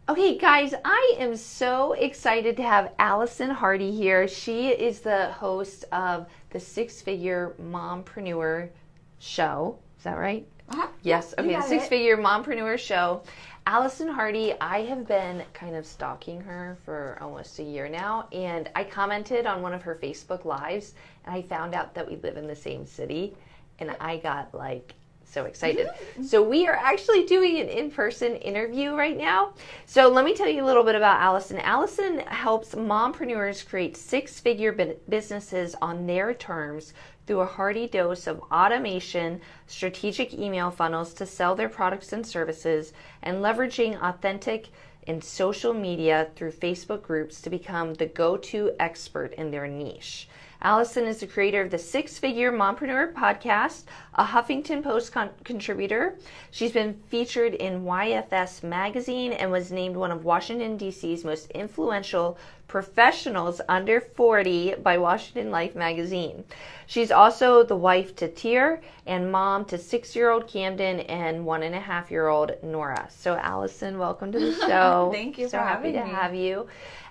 Okay, guys, I am so excited to have Allison Hardy here. She is the host of the Six Figure Mompreneur Show. Is that right? Yes. Okay, the Six Figure Mompreneur Show. Allison Hardy, I have been kind of stalking her for almost a year now, and I commented on one of her Facebook Lives, and I found out that we live in the same city, and I got so excited. So we are actually doing an in-person interview right now. So let me tell you a little bit about Allison. Allison helps mompreneurs create six-figure businesses on their terms through a hearty dose of automation, strategic email funnels to sell their products and services, and leveraging authentic and social media through Facebook groups to become the go-to expert in their niche. Allison is the creator of the Six Figure Mompreneur podcast, a Huffington Post contributor. She's been featured in YFS magazine and was named one of Washington, D.C.'s most influential professionals under 40 by Washington Life magazine. She's also the wife to Tyr and mom to 6-year-old Camden and 1.5-year-old Nora. So Allison, welcome to the show. Thank you for having me. So happy to have you.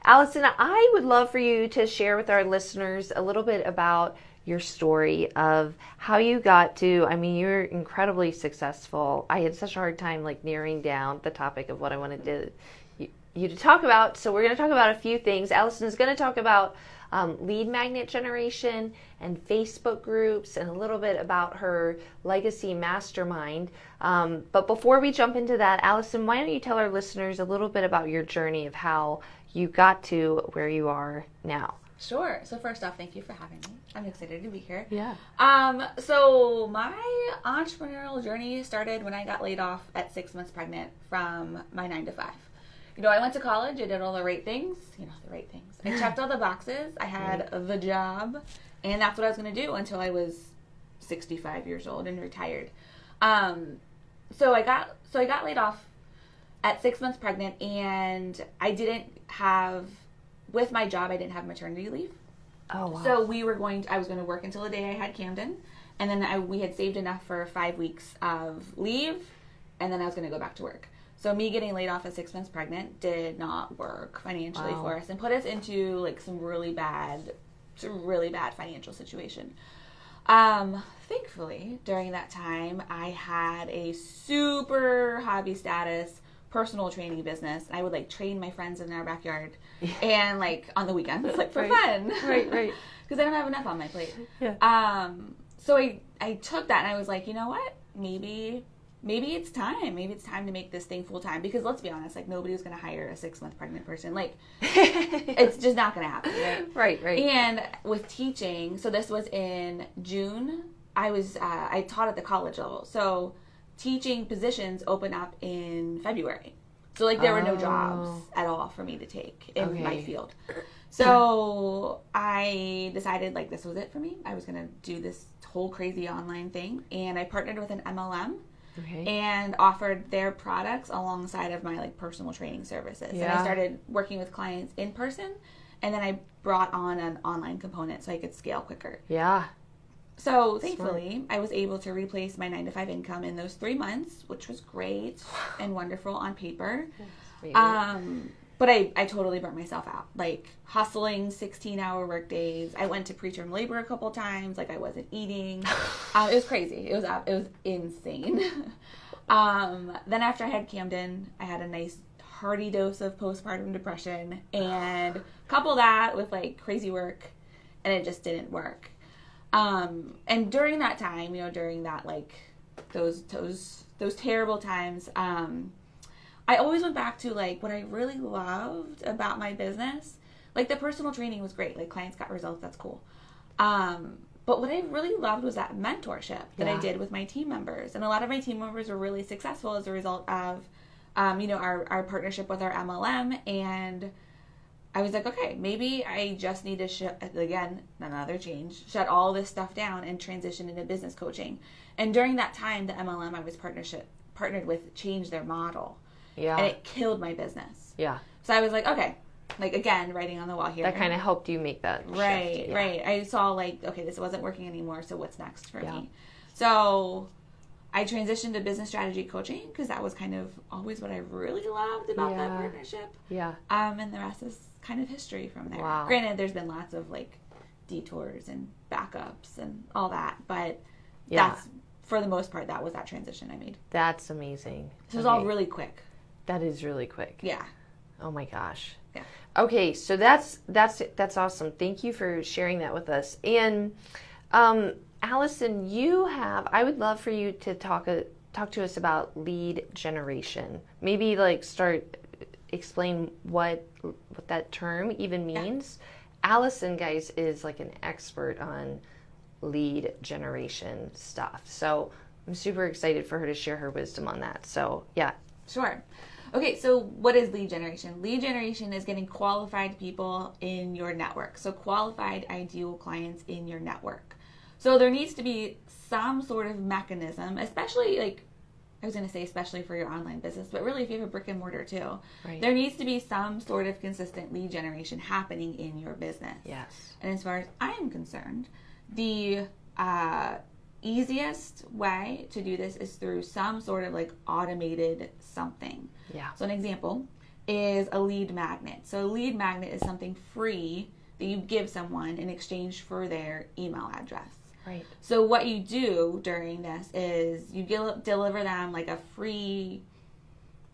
Allison, I would love for you to share with our listeners a little bit about your story of how you got to, you're incredibly successful. I had such a hard time narrowing down the topic of what I wanted you to talk about. So we're going to talk about a few things. Allison is going to talk about lead magnet generation and Facebook groups and a little bit about her legacy mastermind. But before we jump into that, Allison, why don't you tell our listeners a little bit about your journey of how you got to where you are now? Sure. So first off, thank you for having me. I'm excited to be here. Yeah. So my entrepreneurial journey started when I got laid off at 6 months pregnant from my 9-to-5. I went to college. I did all the right things. I checked all the boxes. I had the job, and that's what I was going to do until I was 65 years old and retired. So I got laid off at 6 months pregnant, and with my job, I didn't have maternity leave. Oh, wow. So I was going to work until the day I had Camden, and then we had saved enough for 5 weeks of leave, and then I was going to go back to work. So me getting laid off at 6 months pregnant did not work financially for us and put us into some really bad financial situation. Thankfully, during that time, I had a super hobby status personal training business. I would train my friends in our backyard and on the weekends, for fun. Right. Because I don't have enough on my plate. Yeah. So I took that and I was like, you know what? Maybe it's time. Maybe it's time to make this thing full time. Because let's be honest, nobody was going to hire a 6 month pregnant person. It's just not going to happen, right? Right. And with teaching, so this was in June. I taught at the college level. So teaching positions open up in February. So there were no jobs at all for me to take in my field. So I decided this was it for me. I was going to do this whole crazy online thing. And I partnered with an MLM. Okay. And offered their products alongside of my personal training services. Yeah. And I started working with clients in person, and then I brought on an online component so I could scale quicker. Yeah. So thankfully, I was able to replace my 9-to-5 income in those 3 months, which was great and wonderful on paper. But I totally burnt myself out. Hustling 16-hour work days. I went to preterm labor a couple times. I wasn't eating. It was crazy. It was insane. Then after I had Camden, I had a nice hearty dose of postpartum depression, and couple that with crazy work, and it just didn't work. And during that time, during that those terrible times, I always went back to what I really loved about my business. The personal training was great. Clients got results. That's cool. But what I really loved was that mentorship that I did with my team members. And a lot of my team members were really successful as a result of, our partnership with our MLM. And I was like, okay, maybe I just need to shut all this stuff down and transition into business coaching. And during that time, the MLM I was partnered with changed their model. Yeah. And it killed my business. Yeah. So I was like, okay, again, writing on the wall here. That kind of helped you make that shift. Right. I saw okay, this wasn't working anymore, so what's next for me? So I transitioned to business strategy coaching because that was kind of always what I really loved about that partnership. Yeah. And the rest is kind of history from there. Wow. Granted, there's been lots of like detours and backups and all that, but that's, for the most part, that was that transition I made. That's amazing. So it was all really quick. That is really quick. Yeah. Oh my gosh. Yeah. Okay, so that's awesome. Thank you for sharing that with us. And Allison, I would love for you to talk to us about lead generation. Maybe like explain what that term even means. Yeah. Allison, guys, is like an expert on lead generation stuff. So I'm super excited for her to share her wisdom on that. So yeah. Sure. Okay, so what is lead generation? Lead generation is getting qualified people in your network. So qualified ideal clients in your network. So there needs to be some sort of mechanism, especially especially for your online business, but really if you have a brick and mortar too, right. There needs to be some sort of consistent lead generation happening in your business. Yes. And as far as I am concerned, the easiest way to do this is through some sort of like automated something. Yeah. So an example is a lead magnet. So a lead magnet is something free that you give someone in exchange for their email address. Right. So what you do during this is you deliver them like a free,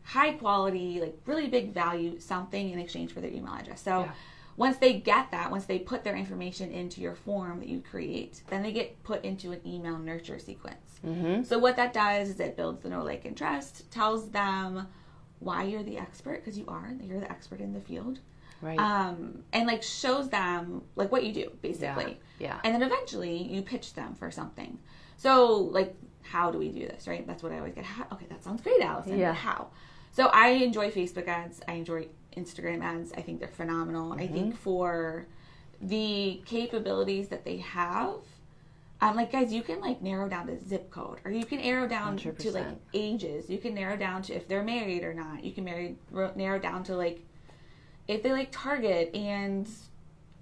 high quality, like really big value something in exchange for their email address. So once they get that, once they put their information into your form that you create, then they get put into an email nurture sequence. Mm-hmm. So what that does is it builds the know, like, and trust, tells them why you're the expert, because you're the expert in the field. Right. And like shows them like what you do basically. Yeah. And then eventually you pitch them for something. So like, how do we do this, right? That's what I always get. Okay, that sounds great, Allison. Yeah. But how? So I enjoy Facebook ads. I enjoy Instagram ads. I think they're phenomenal. Mm-hmm. I think for the capabilities that they have, like guys, you can like narrow down to zip code, or you can narrow down 100%. To like ages. You can narrow down to if they're married or not. You can narrow down to like if they like Target and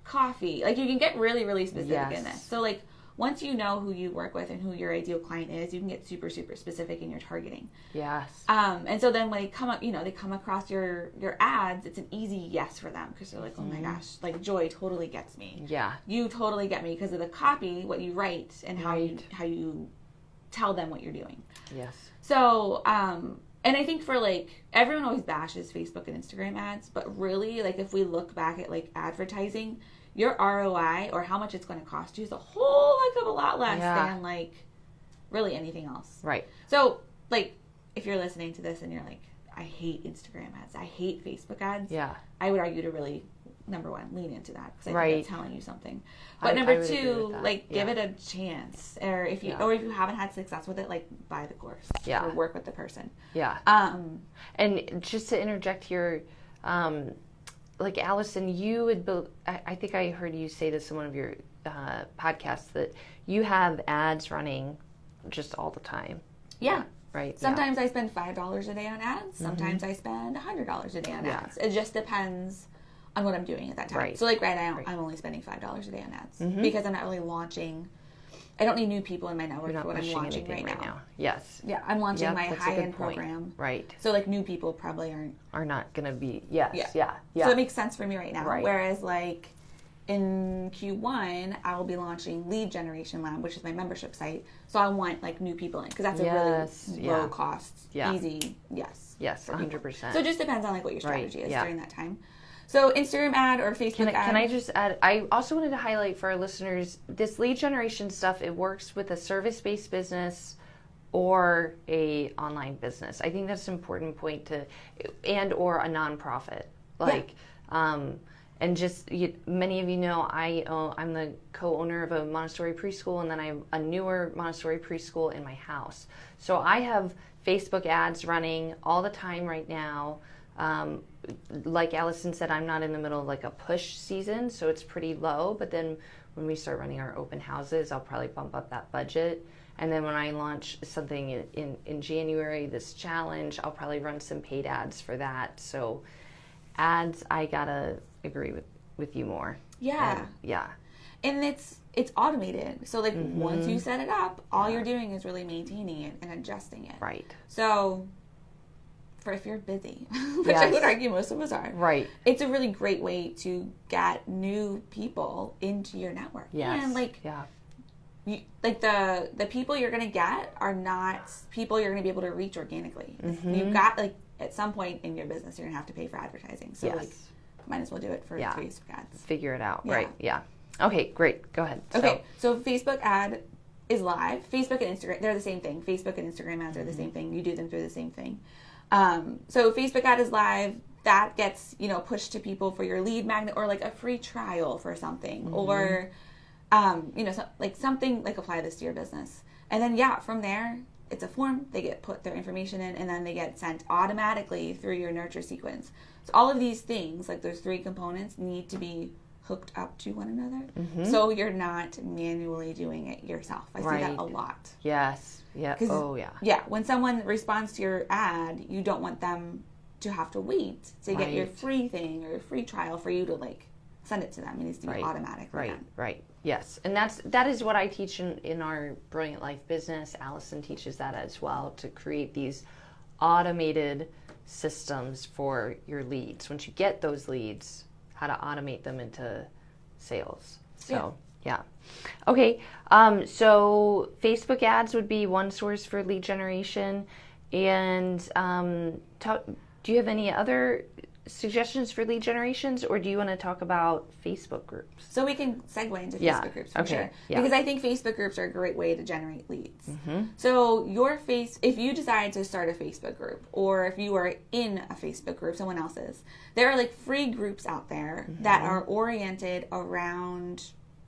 coffee. Like you can get really, really specific in this. So like once you know who you work with and who your ideal client is, you can get super, super specific in your targeting. Yes. And so then when they come up, they come across your ads, it's an easy yes for them because they're like, oh my gosh, like Joy totally gets me. Yeah. You totally get me because of the copy, what you write, and how you tell them what you're doing. Yes. So, and I think for like, everyone always bashes Facebook and Instagram ads, but really like if we look back at like advertising, your ROI or how much it's going to cost you is a whole heck of a lot less than like really anything else. Right. So like if you're listening to this and you're like, I hate Instagram ads, I hate Facebook ads. Yeah. I would argue to really, number one, lean into that because I think that's telling you something. But number two, like give it a chance, or if you haven't had success with it, like buy the course. Yeah. Or work with the person. Yeah. And just to interject here, like Allison, you would build. I think I heard you say this in one of your podcasts that you have ads running just all the time. Yeah. Right. Sometimes I spend $5 a day on ads. Sometimes I spend $100 a day on ads. It just depends on what I'm doing at that time. Right. So like I'm only spending $5 a day on ads because I'm not really launching. I don't need new people in my network for what I'm launching right now. Yes. Yeah, I'm launching my high-end program. Right. So like new people probably are not going to be. Yes. Yeah. So it makes sense for me right now. Right. Whereas like in Q1, I will be launching Lead Generation Lab, which is my membership site. So I want like new people in because that's a really low cost, easy. Yes. Yes. 100%. So it just depends on like what your strategy is during that time. So Instagram ad or Facebook ad. Can I just add, I also wanted to highlight for our listeners, this lead generation stuff, it works with a service-based business or a online business. I think that's an important point and or a nonprofit. Like, and just many of you know, I'm the co-owner of a Montessori preschool, and then I have a newer Montessori preschool in my house. So I have Facebook ads running all the time right now. Like Allison said, I'm not in the middle of like a push season, so it's pretty low. But then when we start running our open houses, I'll probably bump up that budget. And then when I launch something in January, this challenge, I'll probably run some paid ads for that. So ads, I gotta agree with you more. Yeah. And, yeah. And it's it's automated. So like once you set it up, all you're doing is really maintaining it and adjusting it. Right. So for if you're busy, which I would argue most of us are, right, it's a really great way to get new people into your network. Yes. And like, you, like the people you're going to get are not people you're going to be able to reach organically. You've got, like, at some point in your business, you're going to have to pay for advertising. So like, might as well do it for Facebook ads. Figure it out. Right. Yeah. Okay, great. Go ahead. Okay. So Facebook ad is live. Facebook and Instagram, they're the same thing. Facebook and Instagram ads are the same thing. You do them through the same thing. So Facebook ad is live. That gets, you know, pushed to people for your lead magnet or like a free trial for something or, you know, like something like apply this to your business. And then, from there, it's a form. They get put their information in and then they get sent automatically through your nurture sequence. So all of these things, like those 3 components, need to be hooked up to one another. So you're not manually doing it yourself. I see that a lot. Yes. Yeah. Oh, yeah. Yeah. When someone responds to your ad, you don't want them to have to wait to get your free thing or your free trial for you to like send it to them. It needs to be automatic. Right. Yes. And that is what I teach in our Brilliant Life business. Allison teaches that as well, to create these automated systems for your leads. Once you get those leads, how to automate them into sales. So, Okay. So Facebook ads would be one source for lead generation. And do you have any other suggestions for lead generations, or do you want to talk about Facebook groups? So we can segue into Facebook groups for sure. Because I think Facebook groups are a great way to generate leads. So if you decide to start a Facebook group, or if you are in a Facebook group, someone else's, there are like free groups out there that are oriented around,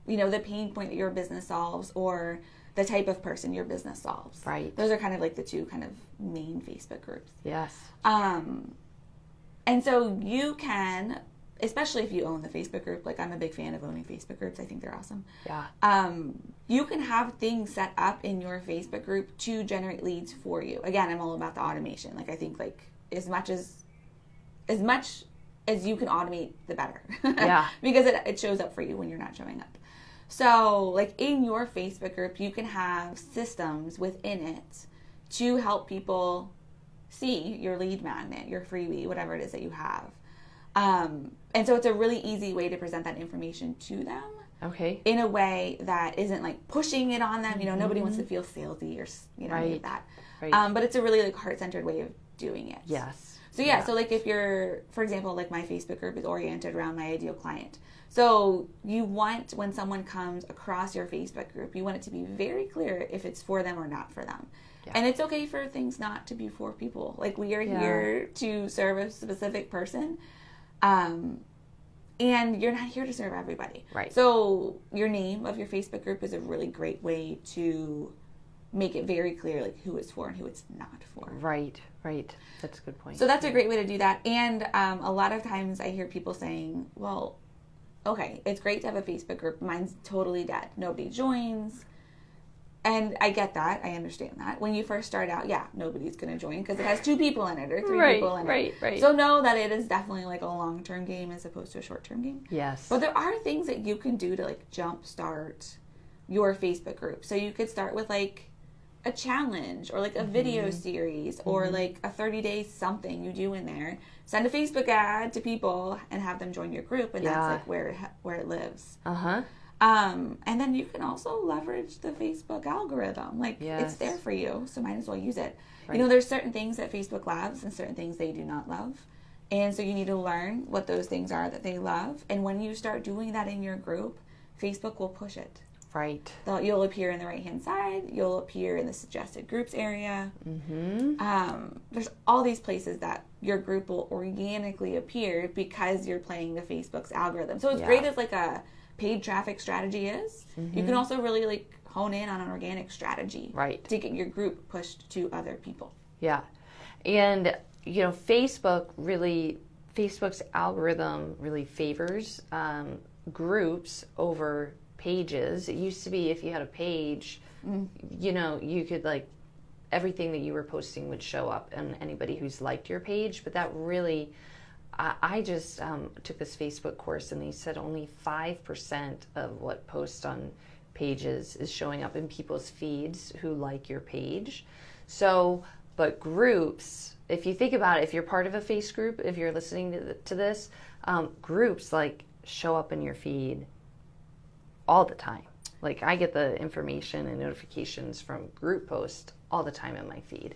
you know, the pain point that your business solves or the type of person your business solves. Right. Those are kind of like the 2 kind of main Facebook groups. Yes. And so you can, especially if you own the Facebook group, like I'm a big fan of owning Facebook groups. I think they're awesome. Yeah. You can have things set up in your Facebook group to generate leads for you. Again, I'm all about the automation. Like I think like as much as you can automate, the better. Yeah. Because it shows up for you when you're not showing up. So like in your Facebook group, you can have systems within it to help people see your lead magnet, your freebie, whatever it is that you have. And so it's a really easy way to present that information to them. Okay. In a way that isn't like pushing it on them. You know, nobody wants to feel salesy or, you know, like that. Right. But it's a really like heart-centered way of doing it. Yes. So so like if you're, for example, like my Facebook group is oriented around my ideal client. So you want, when someone comes across your Facebook group, you want it to be very clear if it's for them or not for them. Yeah. And it's okay for things not to be for people. Like we are here to serve a specific person. And you're not here to serve everybody. Right. So your name of your Facebook group is a really great way to make it very clear like who it's for and who it's not for. Right. That's a good point. So that's a great way to do that. And a lot of times I hear people saying, well, okay, it's great to have a Facebook group. Mine's totally dead. Nobody joins. And I get that. I understand that. When you first start out, nobody's going to join because it has 2 people in it or 3 people in it. Right. So know that it is definitely like a long-term game as opposed to a short-term game. Yes. But there are things that you can do to like jumpstart your Facebook group. So you could start with like a challenge or like a video series or like a 30-day something you do in there. Send a Facebook ad to people and have them join your group, and that's like where it lives. And then you can also leverage the Facebook algorithm. Like it's there for you, so might as well use it. Right. You know, there's certain things that Facebook loves and certain things they do not love. And so you need to learn what those things are that they love. And when you start doing that in your group, Facebook will push it. Right. You'll appear in the right-hand side. You'll appear in the suggested groups area. There's all these places that your group will organically appear because you're playing the Facebook's algorithm. So as great as like a paid traffic strategy is, you can also really like hone in on an organic strategy. Right. To get your group pushed to other people. Yeah. And, you know, Facebook's algorithm really favors groups over pages. It used to be if you had a page, you know, you could like everything that you were posting would show up and anybody who's liked your page. But that really, I just took this Facebook course and they said only 5% of what posts on pages is showing up in people's feeds who like your page. So, but groups, if you think about it, if you're part of a face group, if you're listening to this, groups like show up in your feed all the time. Like I get the information and notifications from group posts all the time in my feed.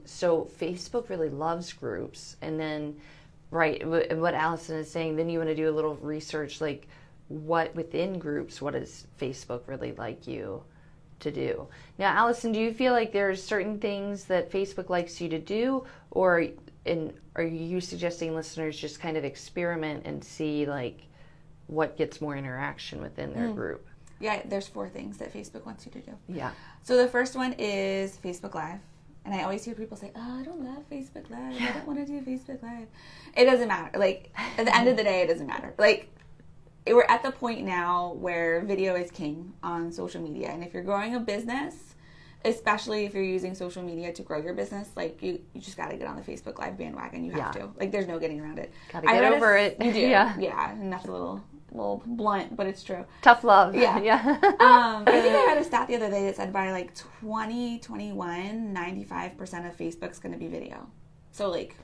So Facebook really loves groups. And then, right, what Allison is saying, then you want to do a little research, like what within groups, what does Facebook really like you to do? Now, Allison, do you feel like there's certain things that Facebook likes you to do, or are you suggesting listeners just kind of experiment and see like what gets more interaction within their group? Yeah, there's 4 things that Facebook wants you to do. Yeah. So the first one is Facebook Live. And I always hear people say, oh, I don't love Facebook Live. I don't want to do Facebook Live. It doesn't matter. Like, at the end of the day, it doesn't matter. Like, we're at the point now where video is king on social media. And if you're growing a business, especially if you're using social media to grow your business, like, you just got to get on the Facebook Live bandwagon. You have to. Like, there's no getting around it. Got to get over it. You do. Yeah. Yeah. And that's a little blunt, but it's true. Tough love. Yeah. Yeah. But I think I read a stat the other day that said by like 2021, 95% of Facebook's going to be video. So like,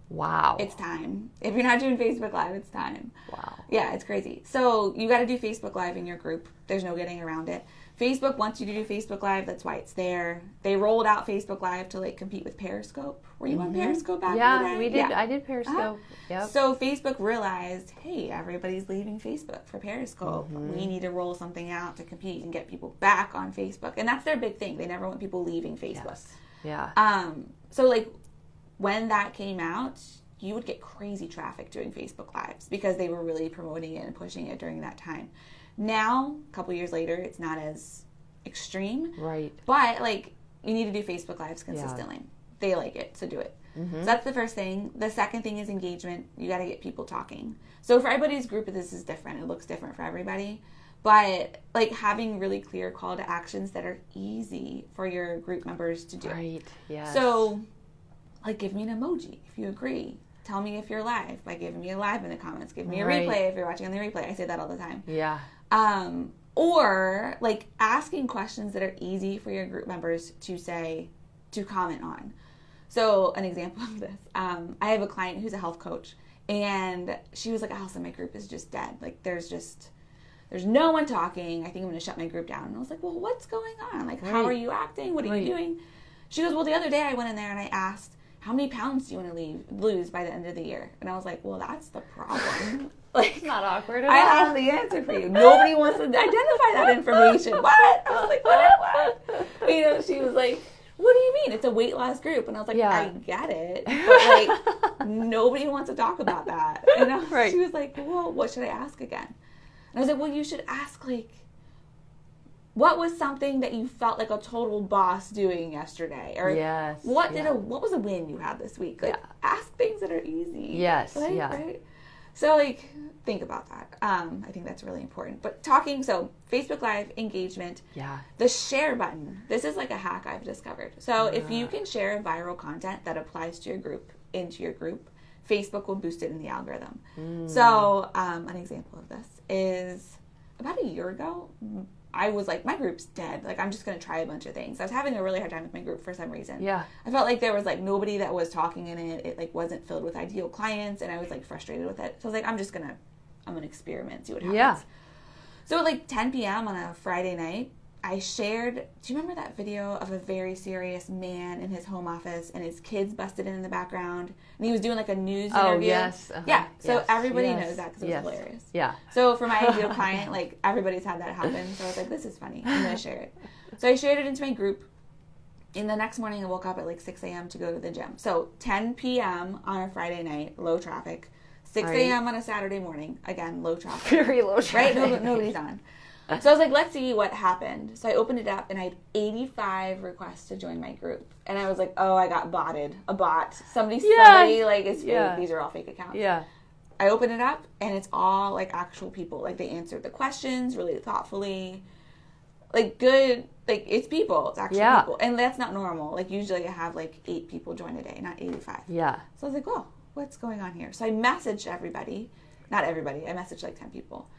wow. It's time. If you're not doing Facebook Live, it's time. Wow. Yeah, it's crazy. So you got to do Facebook Live in your group. There's no getting around it. Facebook wants you to do Facebook Live. That's why it's there. They rolled out Facebook Live to like compete with Periscope. Were you on Periscope back in the day? We did. Yeah. I did Periscope. Yep. So Facebook realized, hey, everybody's leaving Facebook for Periscope. We need to roll something out to compete and get people back on Facebook. And that's their big thing. They never want people leaving Facebook. Yes. Yeah. So like when that came out, you would get crazy traffic doing Facebook Lives because they were really promoting it and pushing it during that time. Now, a couple years later, it's not as extreme. Right. But, like, you need to do Facebook Lives consistently. Yeah. They like it, so do it. So that's the first thing. The second thing is engagement. You got to get people talking. So for everybody's group, this is different. It looks different for everybody. But, like, having really clear call to actions that are easy for your group members to do. Right, yes. So, like, give me an emoji if you agree. Tell me if you're live by giving me a live in the comments. Give me a replay if you're watching on the replay. I say that all the time. Yeah. Or like asking questions that are easy for your group members to comment on. So an example of this, I have a client who's a health coach, and she was like, Allison, my group is just dead. Like there's no one talking. I think I'm going to shut my group down. And I was like, well, what's going on? Like, how are you acting? What are you doing? She goes, well, the other day I went in there and I asked, how many pounds do you want to lose by the end of the year? And I was like, well, that's the problem. Like, it's not awkward at all. I have the answer for you. Nobody wants to identify that information. What? I was like, what? You know, she was like, what do you mean? It's a weight loss group. And I was like, I get it. But, like, nobody wants to talk about that. And she was like, well, what should I ask again? And I was like, well, you should ask, like, what was something that you felt like a total boss doing yesterday? Or what was a win you had this week? Like, ask things that are easy. Yes. Right? So, like, think about that. I think that's really important. But so Facebook Live, engagement. Yeah. The share button. This is like a hack I've discovered. So if you can share viral content that applies to your group, into your group, Facebook will boost it in the algorithm. So an example of this is about a year ago, I was like, my group's dead. Like, I'm just going to try a bunch of things. I was having a really hard time with my group for some reason. Yeah. I felt like there was, like, nobody that was talking in it. It, like, wasn't filled with ideal clients, and I was, like, frustrated with it. So I was like, I'm going to experiment, see what happens. Yeah. So at, like, 10 p.m. on a Friday night, I shared, do you remember that video of a very serious man in his home office, and his kids busted in the background, and he was doing, like, a news interview? Oh, yes. Yeah. So everybody knows that because it was hilarious. Yeah. So for my ideal client, like, everybody's had that happen. So I was like, this is funny. I'm going to share it. So I shared it into my group. And the next morning, I woke up at, like, 6 a.m. to go to the gym. So 10 p.m. on a Friday night, low traffic. 6 a.m. on a Saturday morning, again, low traffic. Very low traffic. Right? Nobody's on. So I was like, let's see what happened. So I opened it up, and I had 85 requests to join my group. And I was like, oh, I got botted. A bot. Somebody, like, is fake. These are all fake accounts. Yeah. I opened it up, and it's all, like, actual people. Like, they answered the questions really thoughtfully. Like, good. Like, it's people. It's actual people. And that's not normal. Like, usually I have, like, 8 people join a day, not 85. Yeah. So I was like, whoa, what's going on here? So I messaged everybody. Not everybody. I messaged, like, 10 people.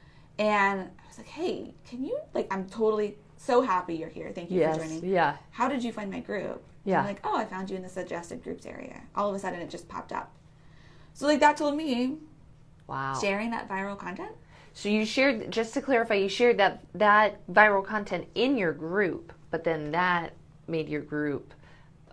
And I was like, hey, can you, like, I'm totally so happy you're here. Thank you for joining. Yeah. How did you find my group? Yeah. And I'm like, oh, I found you in the suggested groups area. All of a sudden, it just popped up. So, like, that told me, wow, sharing that viral content. So you shared, just to clarify, you shared that viral content in your group, but then that made your group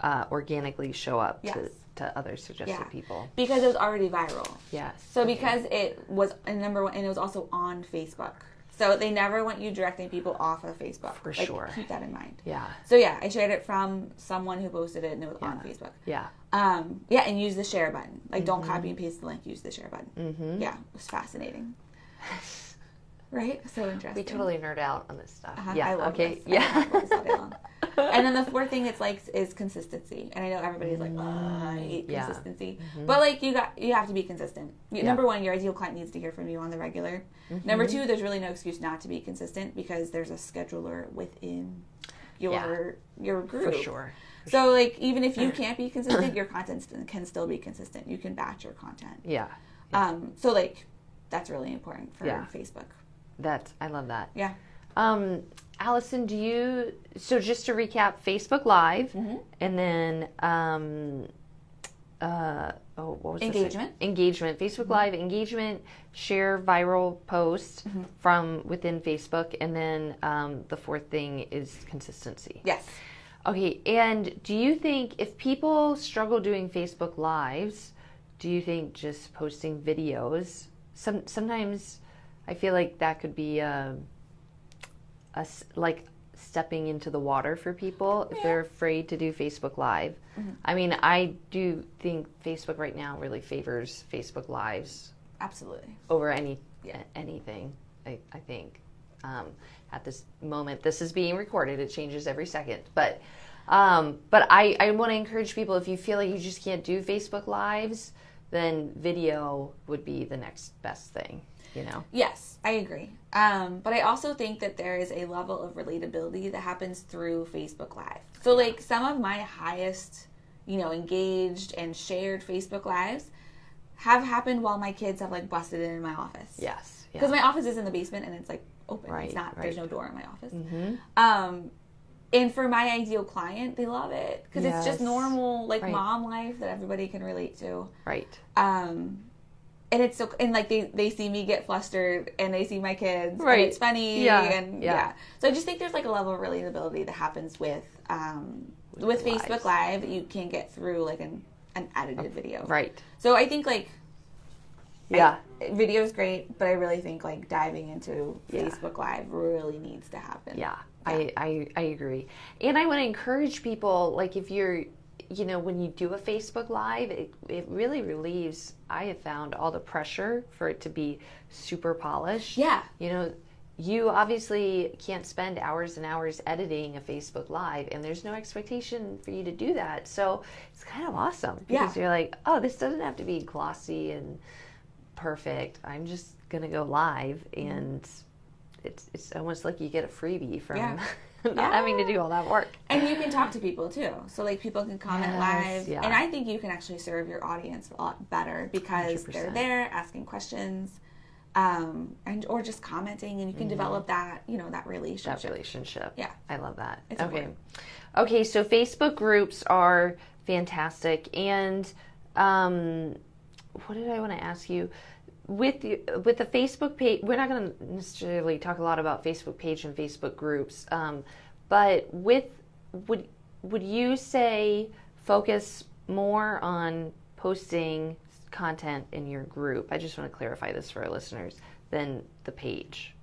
organically show up to other suggested people. Because it was already viral. Yes. So because it was number one, and it was also on Facebook. So they never want you directing people off of Facebook. For sure. Keep that in mind. Yeah. So yeah, I shared it from someone who posted it, and it was on Facebook. Yeah. And use the share button. Like, don't copy and paste the link. Use the share button. Mm-hmm. Yeah, it was fascinating. Right? So interesting. We totally nerd out on this stuff. Yeah. I love this. I love this all day long. And then the fourth thing it's like is consistency. And I know everybody's like, I hate consistency. Mm-hmm. But like you have to be consistent. Number one, your ideal client needs to hear from you on the regular. Mm-hmm. Number two, there's really no excuse not to be consistent because there's a scheduler within your group. For sure. So like even if you can't be consistent, your content can still be consistent. You can batch your content. Yeah. So like that's really important for Facebook. I love that. Yeah. Allison, so just to recap, Facebook Live, and then, what was engagement? Engagement. Facebook Live, engagement, share viral post from within Facebook, and then the fourth thing is consistency. Yes. Okay, and do you think if people struggle doing Facebook Lives, do you think just posting videos, sometimes I feel like that could be like stepping into the water for people if they're afraid to do Facebook Live. Mm-hmm. I mean, I do think Facebook right now really favors Facebook Lives. Absolutely. Over anything, I think. At this moment, this is being recorded. It changes every second. But I want to encourage people, if you feel like you just can't do Facebook Lives, then video would be the next best thing. Yes, I agree. But I also think that there is a level of relatability that happens through Facebook Live. So like some of my highest, engaged and shared Facebook Lives have happened while my kids have like busted in my office. Yes. Because my office is in the basement and it's like open. Right, it's not, there's no door in my office. Mm-hmm. And for my ideal client, they love it because it's just normal, like mom life that everybody can relate to. Right. And it's so, and like they see me get flustered and they see my kids and it's funny So I just think there's like a level of relatability that happens with Facebook Live that you can get through like an edited video. Right. So I think like video is great, but I really think like diving into Facebook Live really needs to happen. Yeah. I agree. And I want to encourage people, like if you're when you do a Facebook Live, it really relieves, I have found, all the pressure for it to be super polished. Yeah. You obviously can't spend hours and hours editing a Facebook Live, and there's no expectation for you to do that. So it's kind of awesome because you're like, oh, this doesn't have to be glossy and perfect. I'm just going to go live, and it's almost like you get a freebie from not having to do all that work. And you can talk to people too. So like people can comment live. Yeah. And I think you can actually serve your audience a lot better because 100%. they're there asking questions or just commenting, and you can develop that, that relationship. That relationship. Yeah. I love that. It's important. Okay, so Facebook groups are fantastic. And what did I want to ask you? With the Facebook page, we're not going to necessarily talk a lot about Facebook page and Facebook groups, but would you say focus more on posting content in your group? I just want to clarify this for our listeners, than the page.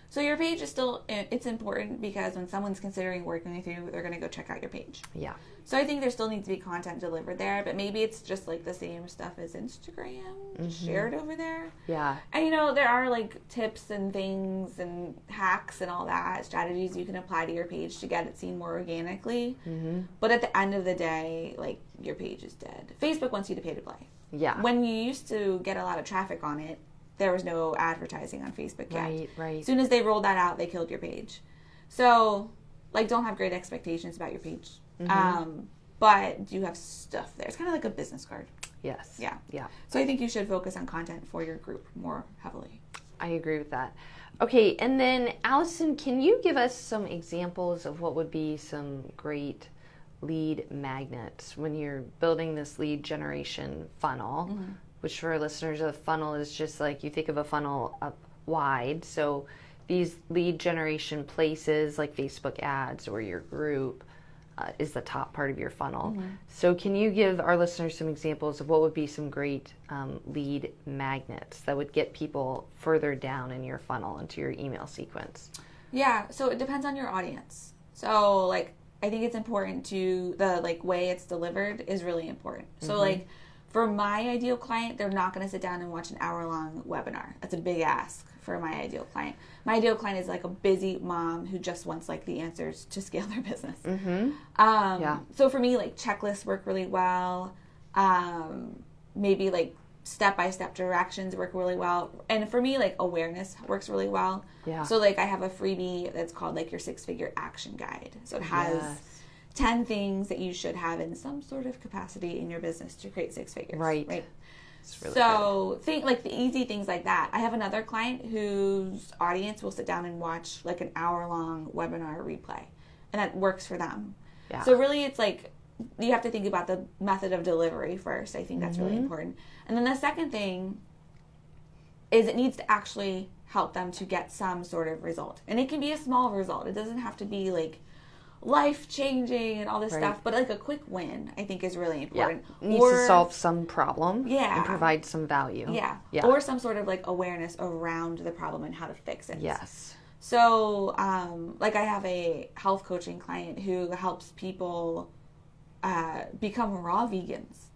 So your page is still, it's important because when someone's considering working with you, they're going to go check out your page. Yeah. So I think there still needs to be content delivered there, but maybe it's just like the same stuff as Instagram shared over there. Yeah. And there are like tips and things and hacks and all that, strategies you can apply to your page to get it seen more organically. Mm-hmm. But at the end of the day, like your page is dead. Facebook wants you to pay to play. Yeah. When you used to get a lot of traffic on it, there was no advertising on Facebook yet. Right. As soon as they rolled that out, they killed your page. So, like, don't have great expectations about your page. But you have stuff there. It's kind of like a business card. Yes. Yeah. Yeah. So I think you should focus on content for your group more heavily. I agree with that. Okay, and then Allison, can you give us some examples of what would be some great lead magnets when you're building this lead generation funnel, which for our listeners, a funnel is just like you think of a funnel up wide. So these lead generation places like Facebook ads or your group is the top part of your funnel. So can you give our listeners some examples of what would be some great lead magnets that would get people further down in your funnel into your email sequence? Yeah, so it depends on your audience. So like I think it's important to the like way it's delivered is really important. So like for my ideal client, they're not going to sit down and watch an hour-long webinar. That's a big ask for my ideal client. My ideal client is like a busy mom who just wants like the answers to scale their business. So for me, like checklists work really well. Maybe like step-by-step directions work really well. And for me, like awareness works really well. So like I have a freebie that's called like your 6-figure action guide. So it has 10 things that you should have in some sort of capacity in your business to create 6 figures. Right. Really so think like the easy things like that. I have another client whose audience will sit down and watch like an hour-long webinar replay, and that works for them. So really it's like you have to think about the method of delivery first. I think that's really important. And then the second thing is it needs to actually help them to get some sort of result. And it can be a small result. It doesn't have to be like life-changing and all this stuff, but like a quick win I think is really important. Needs to solve some problem and provide some value. Or some sort of like awareness around the problem and how to fix it. So like I have a health coaching client who helps people become raw vegans.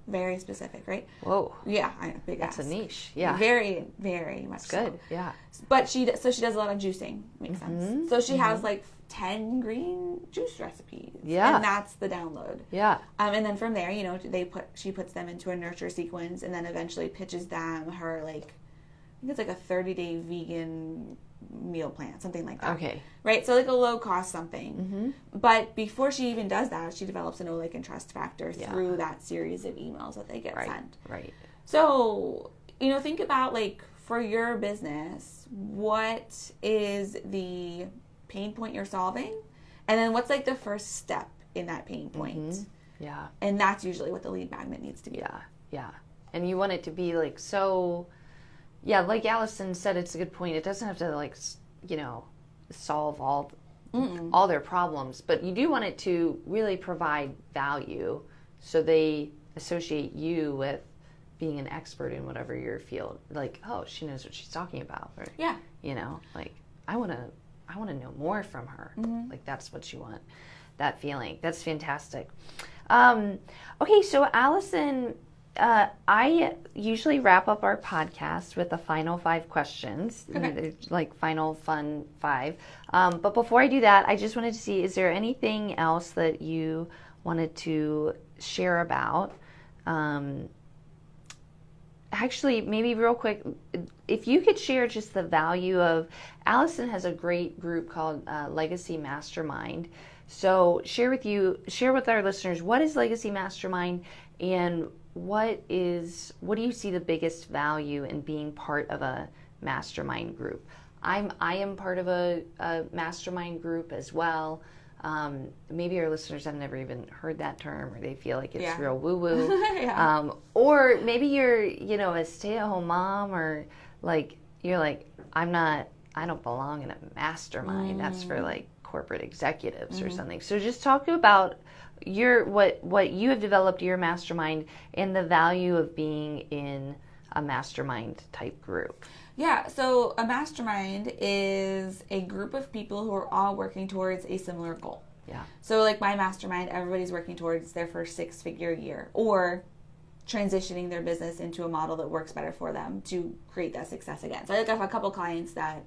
Very specific, right? Whoa. Yeah, I know, big ask. That's a niche. Yeah. Very, very much good. So. Yeah. But she does a lot of juicing. Makes sense. So she has like 10 green juice recipes. And that's the download. And then from there, you know, she puts them into a nurture sequence and then eventually pitches them her like, I think it's like a 30-day vegan meal plan, something like that. Right? So like a low cost something. But before she even does that, she develops a know, like, and trust factor through that series of emails that they get sent. So, you know, think about like for your business, what is the pain point you're solving? And then what's like the first step in that pain point? And that's usually what the lead magnet needs to be. And you want it to be like so... Yeah, like Allison said, it's a good point. It doesn't have to, like, you know, solve all their problems, but you do want it to really provide value so they associate you with being an expert in whatever your field. Like, oh, she knows what she's talking about. Or, you know, like, I want to know more from her. Like, that's what you want, that feeling. That's fantastic. Okay, so Allison... I usually wrap up our podcast with the final 5 questions, like final fun 5. But before I do that, I just wanted to see, is there anything else that you wanted to share about? Actually, maybe real quick, if you could share just the value of, Allison has a great group called Legacy Mastermind. So share with our listeners, what is Legacy Mastermind, and what do you see the biggest value in being part of a mastermind group? I am part of a mastermind group as well. Maybe our listeners have never even heard that term, or they feel like it's real woo-woo. Or maybe you're, you know, a stay-at-home mom, or like you're like, I don't belong in a mastermind. That's for like corporate executives or something. So just talk about what you have developed, your mastermind, and the value of being in a mastermind type group. Yeah, so a mastermind is a group of people who are all working towards a similar goal. So like my mastermind, everybody's working towards their first 6-figure year, or transitioning their business into a model that works better for them to create that success again. So I have a couple clients that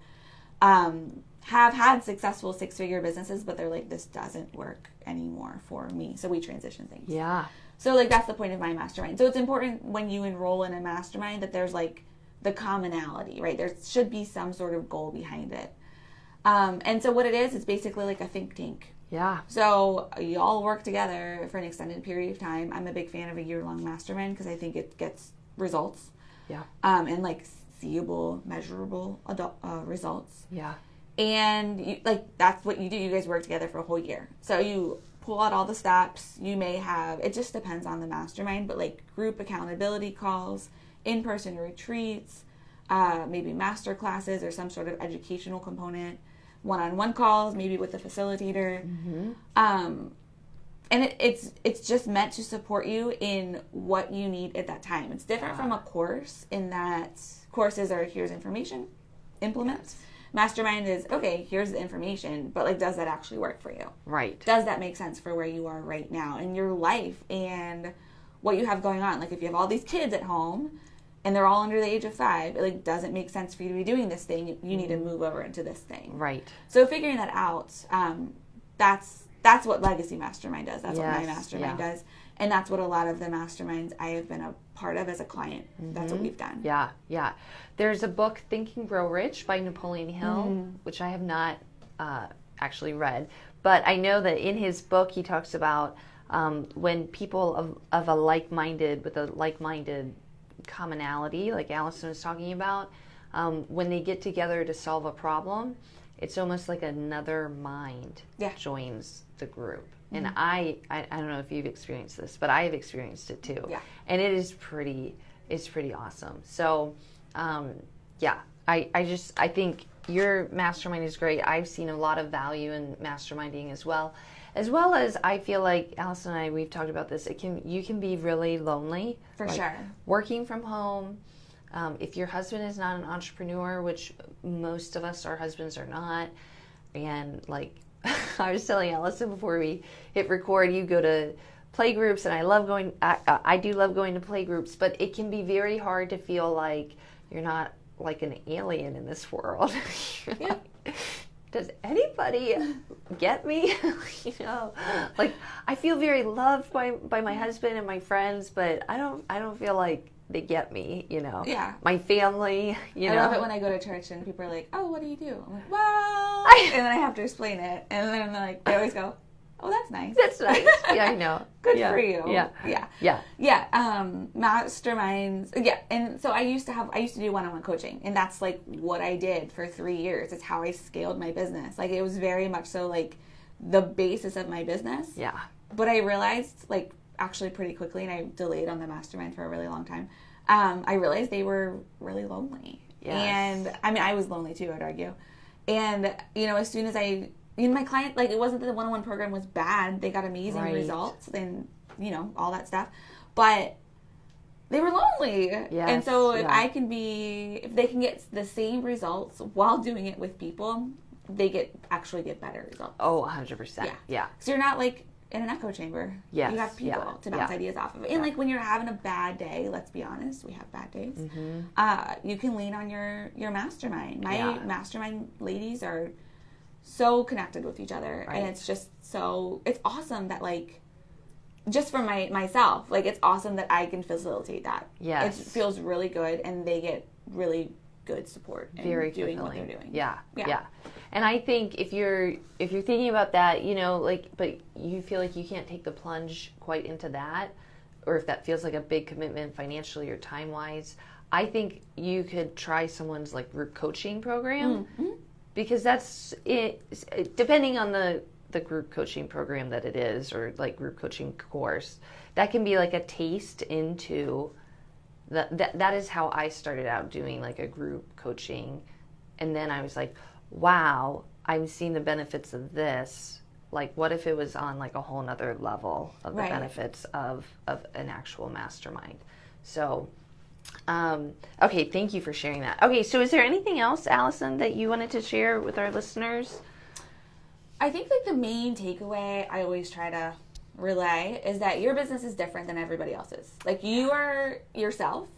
have had successful 6-figure businesses, but they're like, this doesn't work anymore for me. So we transition things. So like that's the point of my mastermind. So it's important when you enroll in a mastermind that there's like the commonality, right? There should be some sort of goal behind it. And so what it is, it's basically like a think tank. So you all work together for an extended period of time. I'm a big fan of a year-long mastermind because I think it gets results. And like seeable, measurable results. Yeah. And that's what you do. You guys work together for a whole year. So you pull out all the steps. You may have, it just depends on the mastermind, but like group accountability calls, in-person retreats, maybe master classes or some sort of educational component, one-on-one calls, maybe with the facilitator. And it's just meant to support you in what you need at that time. It's different from a course in that courses are, here's information, implement. Yes. Mastermind is, okay, here's the information, but like, does that actually work for you? Right. Does that make sense for where you are right now in your life and what you have going on? Like, if you have all these kids at home and they're all under the age of 5, it like doesn't make sense for you to be doing this thing. You need to move over into this thing. Right. So figuring that out, that's what Legacy Mastermind does. That's what my mastermind does. And that's what a lot of the masterminds I have been a part of as a client. That's what we've done. Yeah, yeah. There's a book, Think and Grow Rich by Napoleon Hill, which I have not actually read. But I know that in his book he talks about when people of a like-minded, with a like-minded commonality, like Allison was talking about, when they get together to solve a problem, it's almost like another mind joins the group. And I don't know if you've experienced this, but I have experienced it too. Yeah. And it's pretty awesome. So, I think your mastermind is great. I've seen a lot of value in masterminding as well as I feel like Allison and I, we've talked about this. You can be really lonely. For sure. Working from home. If your husband is not an entrepreneur, which most of us, our husbands are not, and like I was telling Allison before we hit record, you go to play groups, and I do love going to play groups, but it can be very hard to feel like you're not like an alien in this world. Yeah. Does anybody get me? Like I feel very loved by my husband and my friends, but I don't feel like they get me, Yeah. My family, I love it when I go to church and people are like, oh, what do you do? I'm like, well, and then I have to explain it. And then they always go, oh, that's nice. That's nice. Yeah, I know. Good for you. Yeah. Yeah. Yeah. Yeah. Masterminds. Yeah. And so I used to do one-on-one coaching, and that's like what I did for 3 years. It's how I scaled my business. Like, it was very much so like the basis of my business. Yeah. But I realized, like, actually pretty quickly, and I delayed on the mastermind for a really long time, I realized they were really lonely. Yes. And I mean, I was lonely too, I'd argue. And, as soon as my client, like, it wasn't that the one-on-one program was bad. They got amazing results and, all that stuff. But they were lonely. Yes. And so if they can get the same results while doing it with people, they actually get better results. Oh, 100%. Yeah. So you're not like in an echo chamber. Yes. You have people to bounce ideas off of. And like when you're having a bad day, let's be honest, we have bad days. You can lean on your mastermind. My mastermind ladies are so connected with each other. Right. And it's just it's awesome that, like, just for myself, like, it's awesome that I can facilitate that. Yes. It feels really good, and they get really good support in doing what they're doing. Yeah. And I think if you're thinking about that, but you feel like you can't take the plunge quite into that, or if that feels like a big commitment financially or time-wise, I think you could try someone's like group coaching program, because that's it. Depending on the group coaching program that it is, or like group coaching course, that can be like a taste into that is how I started out doing like a group coaching, and then I was like, wow, I'm seeing the benefits of this. Like, what if it was on like a whole nother level of the benefits of an actual mastermind? So, okay, thank you for sharing that. Okay, so is there anything else, Allison, that you wanted to share with our listeners? I think like the main takeaway I always try to relay is that your business is different than everybody else's. Like, you are yourself,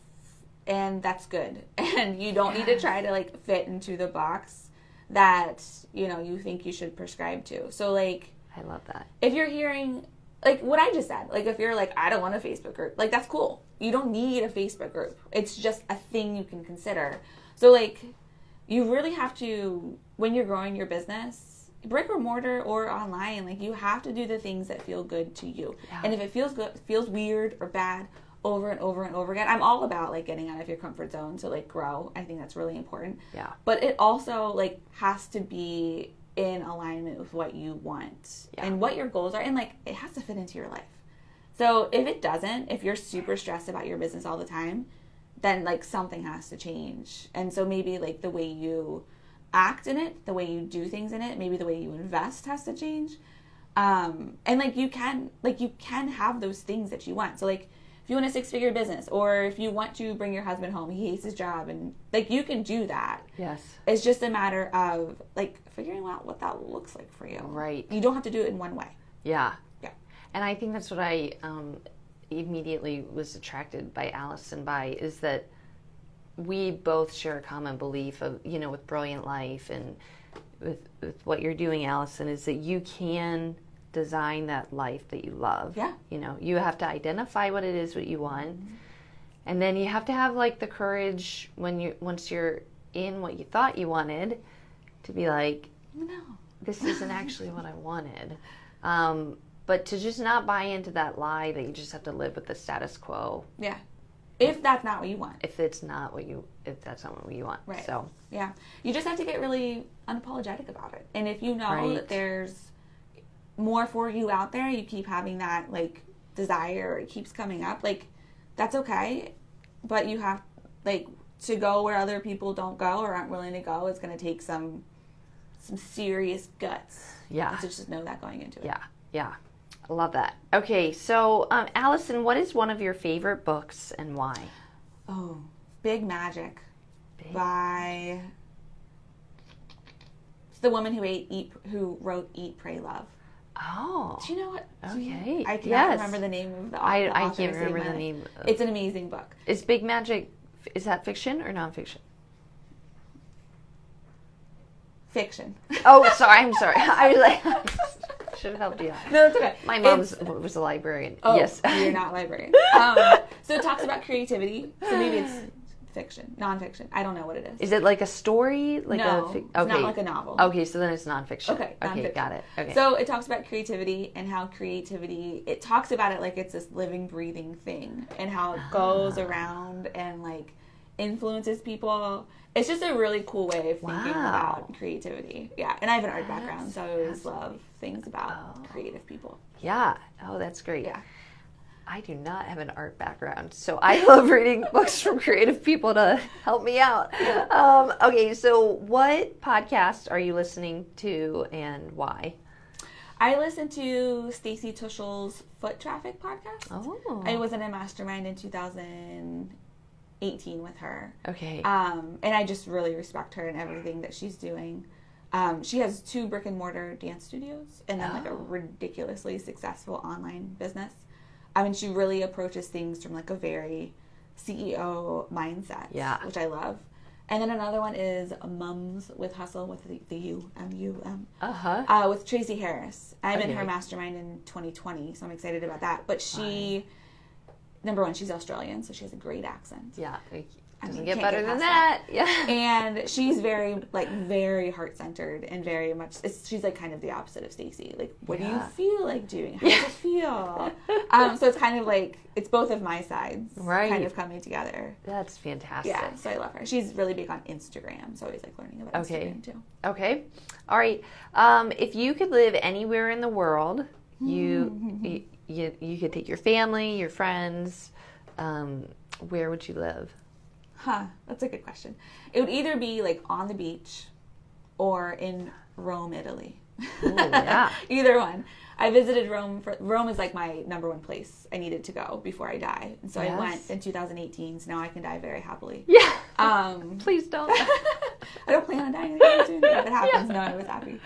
and that's good. And you don't need to try to like fit into the box that you think you should prescribe to. So like, I love that. If you're hearing like what I just said, like if you're like, I don't want a Facebook group, like that's cool. You don't need a Facebook group. It's just a thing you can consider. So like, you really have to, when you're growing your business, brick or mortar or online, like you have to do the things that feel good to you. Yeah. And if it feels weird or bad, over and over and over again. I'm all about like getting out of your comfort zone to like grow. I think that's really important. Yeah. But it also like has to be in alignment with what you want and what your goals are, and like it has to fit into your life. So if it doesn't, if you're super stressed about your business all the time, then like something has to change. And so maybe like the way you act in it, the way you do things in it, maybe the way you invest has to change. And like you can have those things that you want. So like if you want a 6-figure business, or if you want to bring your husband home, he hates his job, and like you can do that. Yes. It's just a matter of like figuring out what that looks like for you. Right. You don't have to do it in one way. Yeah. Yeah. And I think that's what I immediately was attracted by Allison by, is that we both share a common belief of, you know, with Brilliant Life and with what you're doing, Allison, is that you can design that life that you love. Yeah. You know, you have to identify what it is what you want. And then you have to have like the courage once you're in what you thought you wanted to be like, no, this isn't actually what I wanted. But to just not buy into that lie that you just have to live with the status quo. Yeah. If that's not what you want. If that's not what you want. Right. So yeah. You just have to get really unapologetic about it. And if you know that there's more for you out there, you keep having that like desire, it keeps coming up, like that's okay. But you have like to go where other people don't go or aren't willing to go, it's gonna take some serious guts. Yeah. So just know that going into it. Yeah. Yeah. I love that. Okay, so Allison, what is one of your favorite books and why? Oh, Big Magic by it's the woman who wrote Eat, Pray, Love. Oh. Do you know what? Okay. I cannot remember the name of the author. I can't remember the name. It's an amazing book. Is Big Magic, is that fiction or nonfiction? Fiction. Oh, sorry. I'm sorry. I was like, should have helped you out. No, it's okay. My mom was a librarian. Oh, yes. You're not a librarian. So it talks about creativity. So maybe it's fiction, nonfiction. I don't know what it is. Is it like a story? Like no, it's not like a novel. Okay, so then it's nonfiction. Okay, okay, got it. Okay. So it talks about creativity and how creativity, it talks about it like it's this living, breathing thing and how it goes around and like influences people. It's just a really cool way of thinking about creativity. Yeah, and I have an art background, so I always love things about creative people. Yeah. Oh, that's great. Yeah. I do not have an art background, so I love reading books from creative people to help me out. Okay, so what podcast are you listening to and why? I listen to Stacey Tuschel's Foot Traffic podcast. Oh. I was in a mastermind in 2018 with her. Okay. And I just really respect her and everything that she's doing. She has 2 brick and mortar dance studios and then like a ridiculously successful online business. I mean, she really approaches things from like a very CEO mindset, which I love. And then another one is Mums with Hustle with the U, M-U-M, with Tracy Harris. I'm in her mastermind in 2020, so I'm excited about that. But she, number one, she's Australian, so she has a great accent. Yeah, doesn't get better than that. Yeah. And she's very heart-centered and very much, she's like kind of the opposite of Stacey. Like, what do you feel like doing? How does it feel? So it's kind of like, it's both of my sides kind of coming together. That's fantastic. Yeah, so I love her. She's really big on Instagram, so I always like learning about Instagram too. Okay. All right. If you could live anywhere in the world, you could take your family, your friends, where would you live? That's a good question. It would either be like on the beach or in Rome, Italy. Ooh, yeah. Either one. I visited Rome. Rome is like my number one place I needed to go before I die. And so I went in 2018, so now I can die very happily. Yeah. Please don't. I don't plan on dying anytime soon. If it happens, no, I was happy.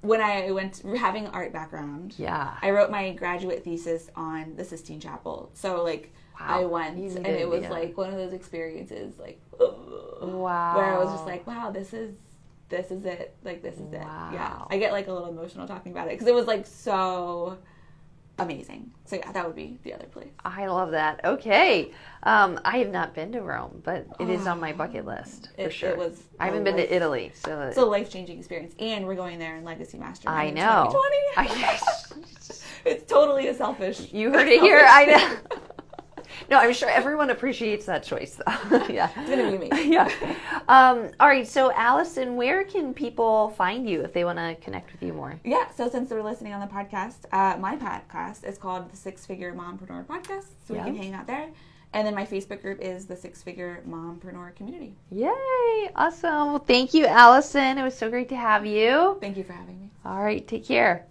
When I went, having an art background, I wrote my graduate thesis on the Sistine Chapel. So like, I went and it was like one of those experiences like, where I was just like, wow, this is it. Like, this is it. Yeah. I get like a little emotional talking about it because it was like so amazing. So yeah, that would be the other place. I love that. Okay. I have not been to Rome, but it is on my bucket list for sure. I haven't been to Italy. So it's a life-changing experience. And we're going there in Legacy Mastermind in 2020. It's totally a selfish. You heard it here. I know. No, I'm sure everyone appreciates that choice, though. Yeah. It's going to be me. Yeah. All right. So, Allison, where can people find you if they want to connect with you more? Yeah. So, since they're listening on the podcast, my podcast is called the Six Figure Mompreneur Podcast. So, we can hang out there. And then my Facebook group is the Six Figure Mompreneur Community. Yay. Awesome. Well, thank you, Allison. It was so great to have you. Thank you for having me. All right. Take care.